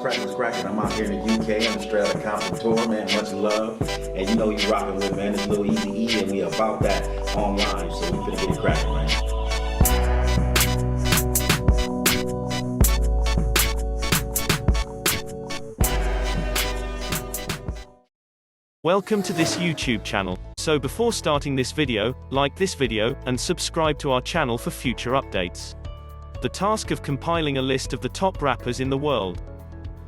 cracking, what's cracking? I'm out here in the UK on the straight out of Compton tour, man. Much love. And you know you rocking with, man. It's Lil Easy E, and we about that online. So we finna get it cracking, man. Welcome to this YouTube channel. So before starting this video, like this video, and subscribe to our channel for future updates. The task of compiling a list of the top rappers in the world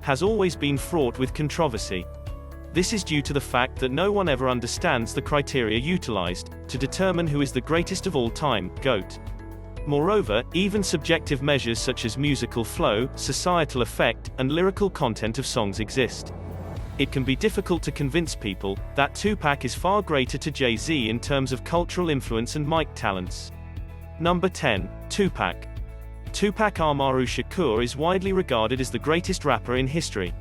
has always been fraught with controversy. This is due to the fact that no one ever understands the criteria utilized to determine who is the greatest of all time, GOAT. Moreover, even subjective measures such as musical flow, societal effect, and lyrical content of songs exist. It can be difficult to convince people that Tupac is far greater to Jay-Z in terms of cultural influence and mic talents. Number 10. Tupac. Tupac Amaru Shakur is widely regarded as the greatest rapper in history.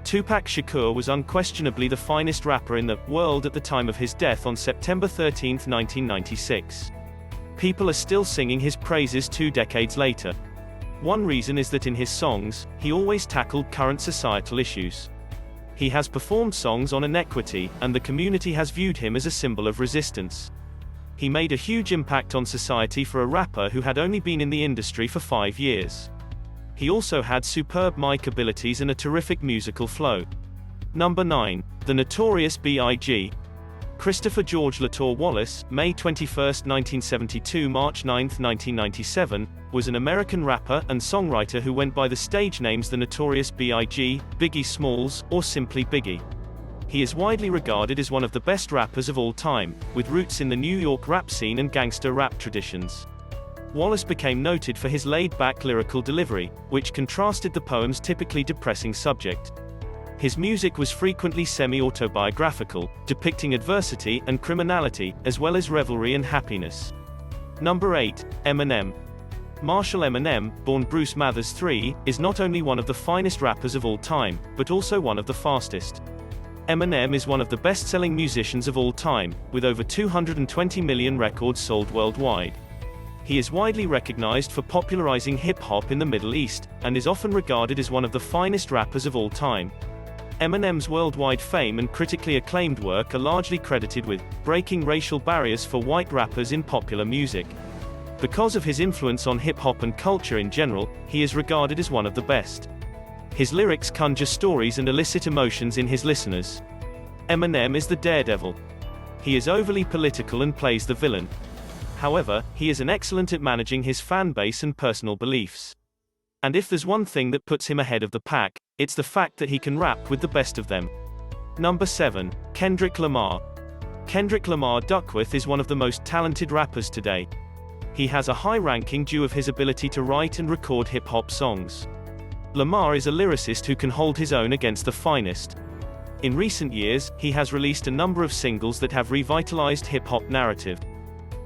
Tupac Shakur was unquestionably the finest rapper in the world at the time of his death on September 13, 1996. People are still singing his praises 2 decades later. One reason is that in his songs, he always tackled current societal issues. He has performed songs on inequity, and the community has viewed him as a symbol of resistance. He made a huge impact on society for a rapper who had only been in the industry for 5 years. He also had superb mic abilities and a terrific musical flow. Number 9. The Notorious B.I.G. Christopher George Latour Wallace, May 21, 1972 – March 9, 1997, was an American rapper and songwriter who went by the stage names The Notorious B.I.G., Biggie Smalls, or simply Biggie. He is widely regarded as one of the best rappers of all time, with roots in the New York rap scene and gangster rap traditions. Wallace became noted for his laid-back lyrical delivery, which contrasted the poem's typically depressing subject. His music was frequently semi-autobiographical, depicting adversity and criminality, as well as revelry and happiness. Number 8. Eminem. Marshall Eminem, born Bruce Mathers III, is not only one of the finest rappers of all time, but also one of the fastest. Eminem is one of the best-selling musicians of all time, with over 220 million records sold worldwide. He is widely recognized for popularizing hip-hop in the Middle East, and is often regarded as one of the finest rappers of all time. Eminem's worldwide fame and critically acclaimed work are largely credited with breaking racial barriers for white rappers in popular music. Because of his influence on hip-hop and culture in general, he is regarded as one of the best. His lyrics conjure stories and elicit emotions in his listeners. Eminem is the daredevil. He is overly political and plays the villain. However, he is excellent at managing his fan base and personal beliefs. And if there's one thing that puts him ahead of the pack, it's the fact that he can rap with the best of them. Number 7. Kendrick Lamar. Kendrick Lamar Duckworth is one of the most talented rappers today. He has a high ranking due of his ability to write and record hip-hop songs. Lamar is a lyricist who can hold his own against the finest. In recent years, he has released a number of singles that have revitalized hip-hop narrative.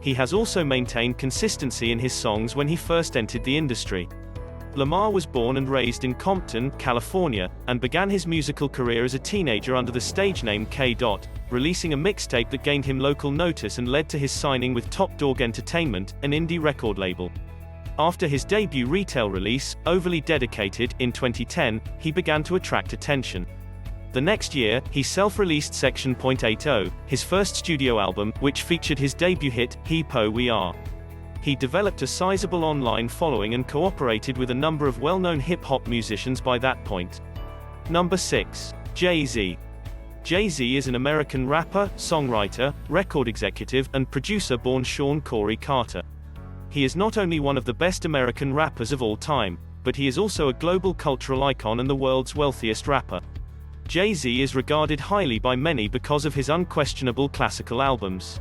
He has also maintained consistency in his songs when he first entered the industry. Lamar was born and raised in Compton, California, and began his musical career as a teenager under the stage name G.O.A.T, releasing a mixtape that gained him local notice and led to his signing with Top Dawg Entertainment, an indie record label. After his debut retail release, Overly Dedicated, in 2010, he began to attract attention. The next year, he self-released Section .80, his first studio album, which featured his debut hit, Hip-Ho We Are. He developed a sizable online following and cooperated with a number of well-known hip-hop musicians by that point. Number 6. Jay-Z. Jay-Z is an American rapper, songwriter, record executive, and producer born Sean Corey Carter. He is not only one of the best American rappers of all time, but he is also a global cultural icon and the world's wealthiest rapper. Jay-Z is regarded highly by many because of his unquestionable classical albums.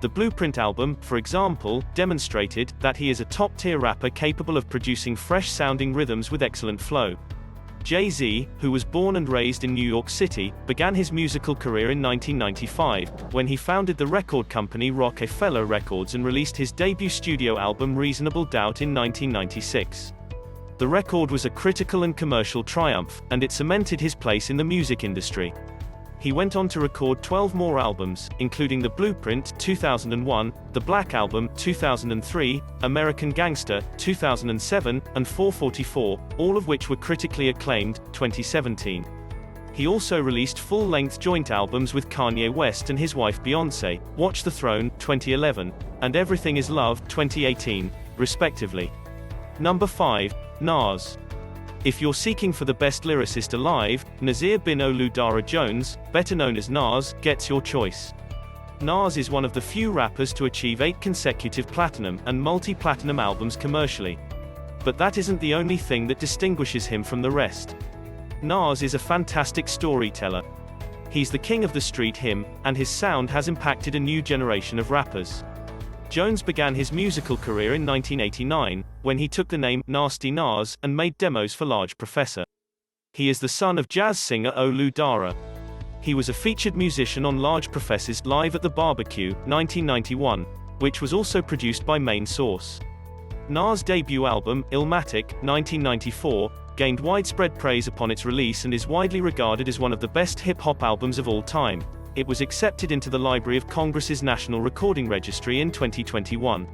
The Blueprint album, for example, demonstrated that he is a top-tier rapper capable of producing fresh-sounding rhythms with excellent flow. Jay-Z, who was born and raised in New York City, began his musical career in 1995, when he founded the record company Rockefeller Records and released his debut studio album Reasonable Doubt in 1996. The record was a critical and commercial triumph, and it cemented his place in the music industry. He went on to record 12 more albums, including The Blueprint 2001, The Black Album 2003, American Gangster 2007, and 444, all of which were critically acclaimed, 2017. He also released full-length joint albums with Kanye West and his wife Beyoncé, Watch the Throne 2011, and Everything Is Love 2018, respectively. Number 5. Nas. If you're seeking for the best lyricist alive, Nasir bin Oludara Jones, better known as Nas, gets your choice. Nas is one of the few rappers to achieve 8 consecutive platinum and multi-platinum albums commercially. But that isn't the only thing that distinguishes him from the rest. Nas is a fantastic storyteller. He's the king of the street hymn, and his sound has impacted a new generation of rappers. Jones began his musical career in 1989, when he took the name Nasty Nas and made demos for Large Professor. He is the son of jazz singer Olu Dara. He was a featured musician on Large Professor's Live at the Barbecue, 1991, which was also produced by Main Source. Nas' debut album, Illmatic, 1994, gained widespread praise upon its release and is widely regarded as one of the best hip-hop albums of all time. It was accepted into the Library of Congress's National Recording Registry in 2021.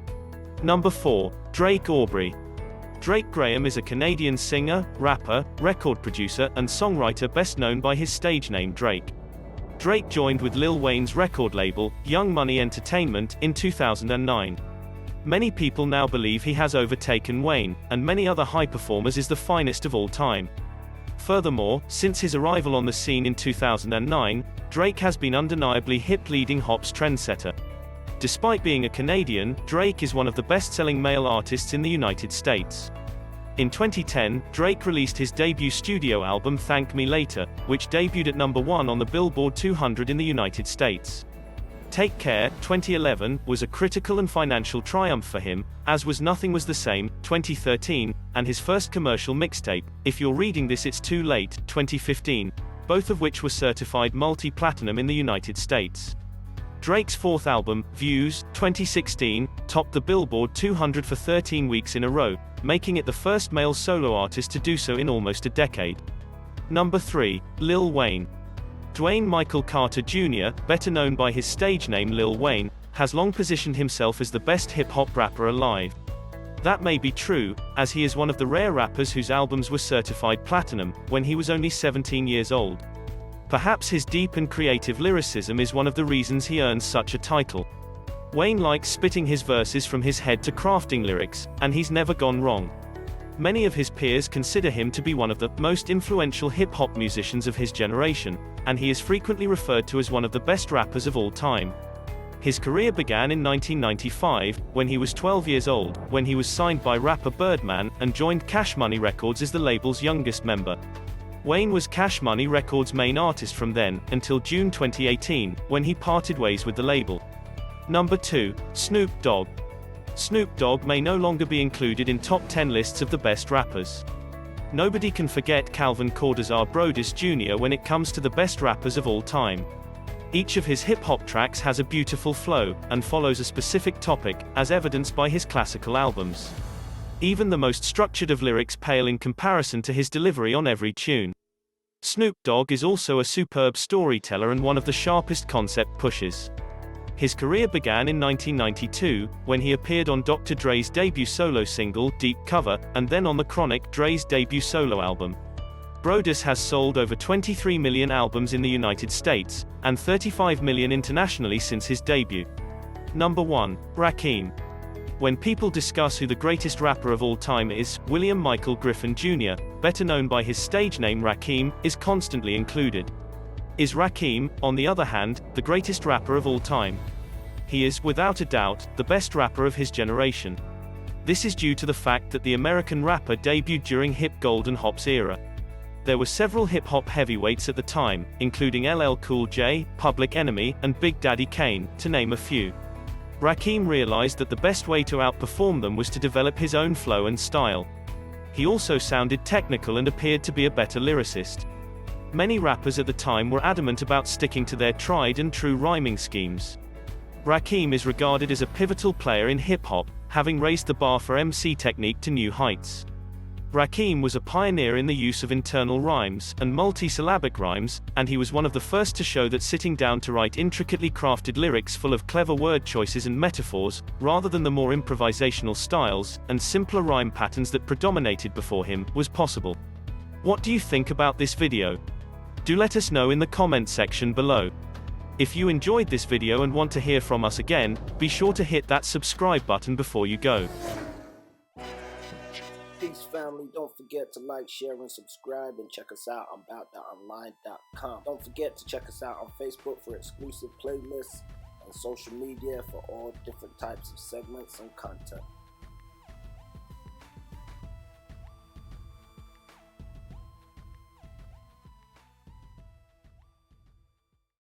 Number 4. Drake Aubrey. Drake Graham is a Canadian singer, rapper, record producer, and songwriter best known by his stage name Drake. Drake joined with Lil Wayne's record label, Young Money Entertainment, in 2009. Many people now believe he has overtaken Wayne, and many other high performers is the finest of all time. Furthermore, since his arrival on the scene in 2009, Drake has been undeniably hip-leading hop's trendsetter. Despite being a Canadian, Drake is one of the best-selling male artists in the United States. In 2010, Drake released his debut studio album Thank Me Later, which debuted at number 1 on the Billboard 200 in the United States. Take Care, 2011, was a critical and financial triumph for him, as was Nothing Was the Same, 2013, and his first commercial mixtape, If You're Reading This It's Too Late, 2015, both of which were certified multi-platinum in the United States. Drake's fourth album, Views, 2016, topped the Billboard 200 for 13 weeks in a row, making it the first male solo artist to do so in almost a decade. Number 3. Lil Wayne. Dwayne Michael Carter Jr., better known by his stage name Lil Wayne, has long positioned himself as the best hip-hop rapper alive. That may be true, as he is one of the rare rappers whose albums were certified platinum, when he was only 17 years old. Perhaps his deep and creative lyricism is one of the reasons he earns such a title. Wayne likes spitting his verses from his head to crafting lyrics, and he's never gone wrong. Many of his peers consider him to be one of the most influential hip-hop musicians of his generation, and he is frequently referred to as one of the best rappers of all time. His career began in 1995, when he was 12 years old, when he was signed by rapper Birdman, and joined Cash Money Records as the label's youngest member. Wayne was Cash Money Records' main artist from then, until June 2018, when he parted ways with the label. Number 2. Snoop Dogg. Snoop Dogg may no longer be included in top 10 lists of the best rappers. Nobody can forget Calvin Cordazar Brodus Jr. when it comes to the best rappers of all time. Each of his hip-hop tracks has a beautiful flow, and follows a specific topic, as evidenced by his classical albums. Even the most structured of lyrics pale in comparison to his delivery on every tune. Snoop Dogg is also a superb storyteller and one of the sharpest concept pushers. His career began in 1992, when he appeared on Dr. Dre's debut solo single, Deep Cover, and then on The Chronic, Dre's debut solo album. Brodus has sold over 23 million albums in the United States, and 35 million internationally since his debut. Number 1. Rakim. When people discuss who the greatest rapper of all time is, William Michael Griffin Jr., better known by his stage name Rakim, is constantly included. Is Rakim, on the other hand, the greatest rapper of all time? He is, without a doubt, the best rapper of his generation. This is due to the fact that the American rapper debuted during hip golden hop's era. There were several hip-hop heavyweights at the time, including LL Cool J, Public Enemy, and Big Daddy Kane, to name a few. Rakim realized that the best way to outperform them was to develop his own flow and style. He also sounded technical and appeared to be a better lyricist. Many rappers at the time were adamant about sticking to their tried and true rhyming schemes. Rakim is regarded as a pivotal player in hip-hop, having raised the bar for MC technique to new heights. Rakim was a pioneer in the use of internal rhymes and multi-syllabic rhymes, and he was one of the first to show that sitting down to write intricately crafted lyrics full of clever word choices and metaphors, rather than the more improvisational styles and simpler rhyme patterns that predominated before him, was possible. What do you think about this video? Do let us know in the comment section below. If you enjoyed this video and want to hear from us again, be sure to hit that subscribe button before you go. Peace, family. Don't forget to like, share, and subscribe, and check us out on abouttheonline.com. Don't forget to check us out on Facebook for exclusive playlists and social media for all different types of segments and content.